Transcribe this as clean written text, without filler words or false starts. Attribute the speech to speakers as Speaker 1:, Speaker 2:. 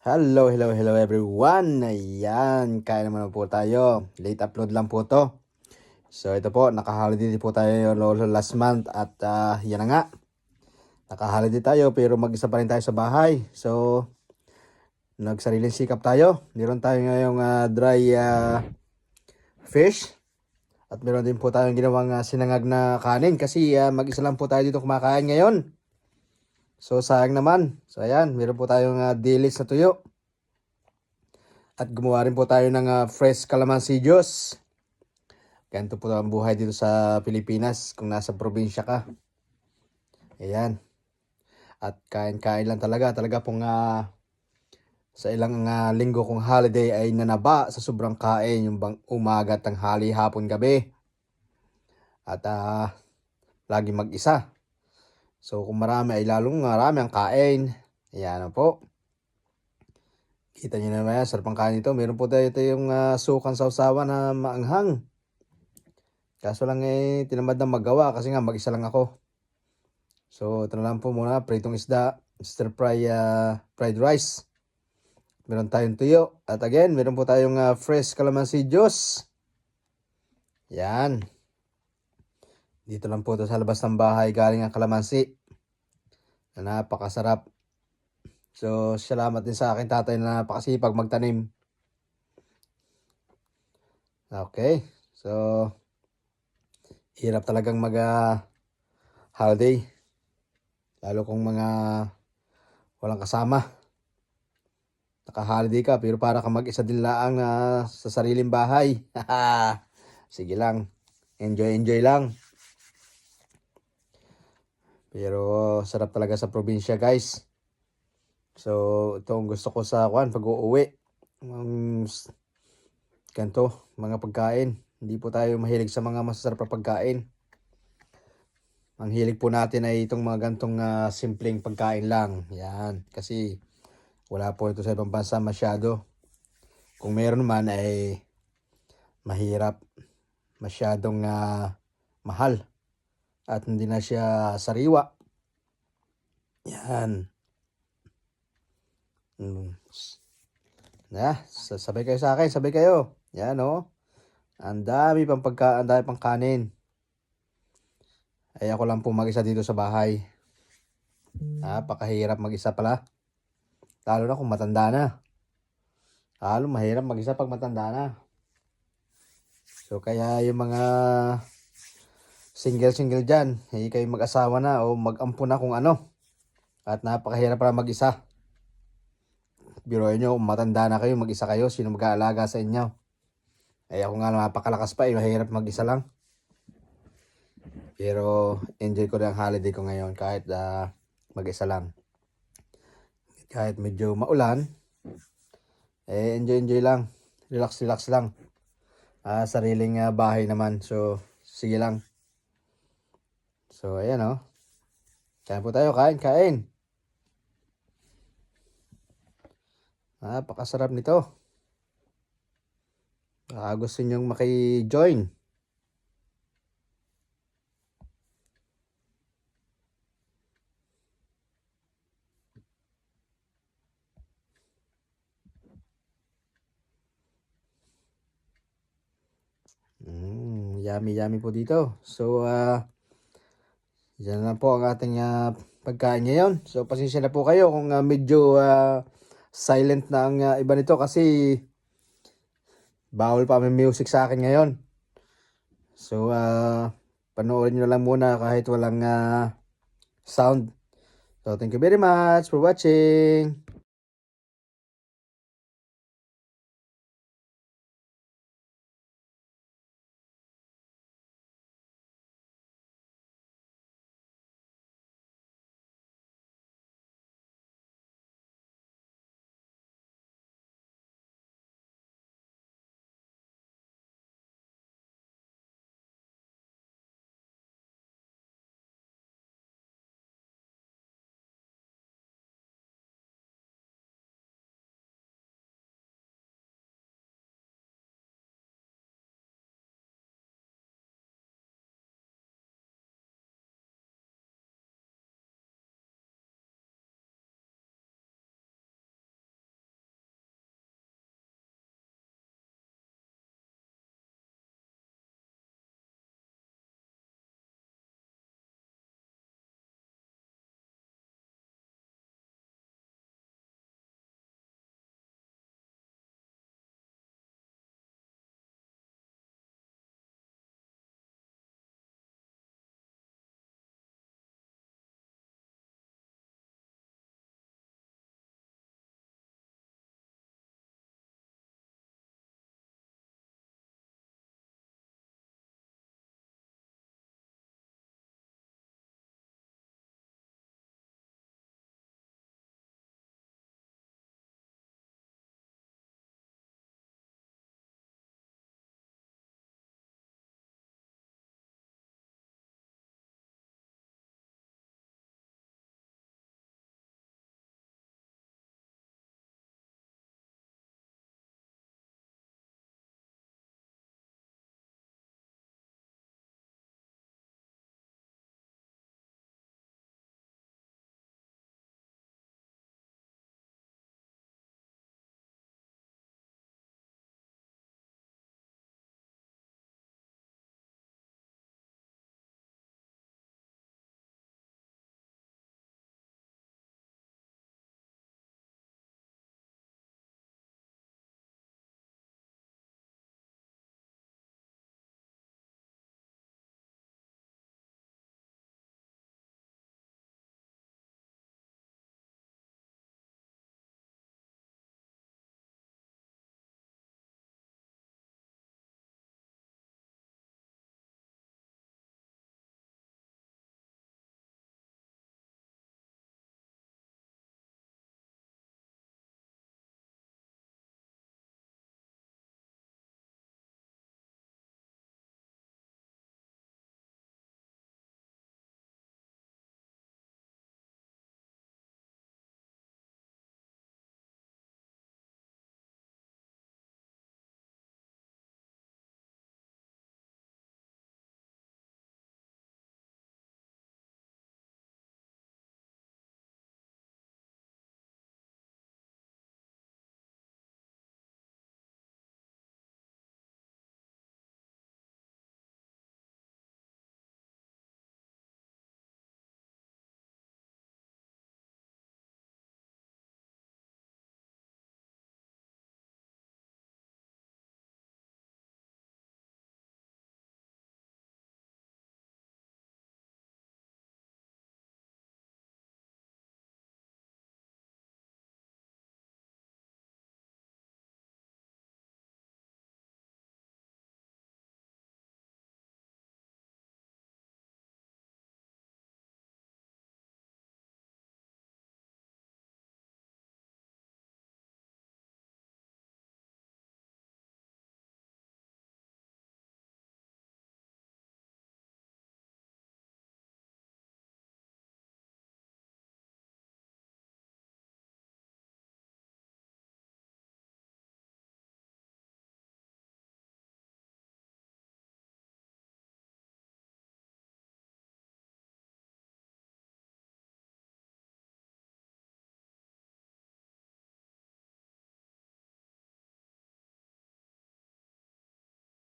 Speaker 1: Hello everyone. Ayan, kain naman po tayo. Late upload lang po to. So ito po, naka-holiday po tayo last month at yan na nga. Naka-holiday tayo pero mag-isa pa rin tayo sa bahay. So nagsariling sikap tayo. Meron tayo ngayong dry fish. At meron din po tayong ginawang sinangag na kanin kasi mag-isa lang po tayo dito kumakain ngayon. So sayang naman. So ayan, meron po tayong dilis na tuyo. At gumawa rin po tayo ng fresh calamansi juice. Ganito po ang buhay dito sa Pilipinas kung nasa probinsya ka. Ayan. At kain-kain lang talaga. Talaga pong sa ilang linggo kong holiday ay nanaba sa sobrang kain. Yung bang umaga, tanghali, hapon, gabi. At lagi mag-isa. So kung marami ay lalong marami ang kain. Ayan po. Kita nyo naman yan, sarap ang kain ito. Meron po tayo yung sukan sausawan na maanghang. Kaso lang tinamad na magawa kasi nga mag-isa lang ako. So ito na lang po muna, pritong isda, stir fry, fried rice. Meron tayong tuyo. At again, meron po tayong fresh calamansi juice. Yan. Dito lang po ito sa labas ng bahay galing ang calamansi. Na napakasarap. So, salamat din sa akin tatay na napakasipag magtanim. Okay. So, hirap talagang holiday. Lalo kung mga walang kasama. Naka-holiday ka pero para ka mag-isa din lang sa sariling bahay. Sige lang. Enjoy lang. Pero sarap talaga sa probinsya, guys. So, ito ang gusto ko sa pag-uuwi. Ganito, mga pagkain. Hindi po tayo mahilig sa mga masasarap na pagkain. Ang hilig po natin ay itong mga gantong simpleng pagkain lang. Yan, kasi wala po ito sa ibang bansa masyado. Kung meron man ay mahirap, masyadong mahal. At hindi na siya sariwa. Yan. Sabay kayo sa akin, sabay kayo. Yan ang dami pang kanin. Ay ako lang po mag-isa dito sa bahay. Napakahirap mag-isa pala. Lalo na kung matanda na. Lalo mahirap mag-isa pag matanda na. So kaya yung mga single dyan, kayo mag-asawa na o mag-ampun na kung ano. At napakahirap para mag-isa. Biruin nyo, matanda na kayo, mag-isa kayo, sino mag-aalaga sa inyo? Ay ako nga napakalakas pa, mahirap mag-isa lang. Pero enjoy ko rin ang holiday ko ngayon kahit mag-isa lang. Kahit medyo maulan, enjoy lang. Relax lang. Sariling bahay naman, so sige lang. So ayan kain po tayo, kain. Napakasarap nito. Gusto nyong maki-join. Yummy po dito. So yan na po ang ating pagkain ngayon. So pasensya na po kayo kung medyo silent na ang iba nito kasi bawal pa may music sa akin ngayon. So panoorin nyo lang muna kahit walang sound. So thank you very much for watching.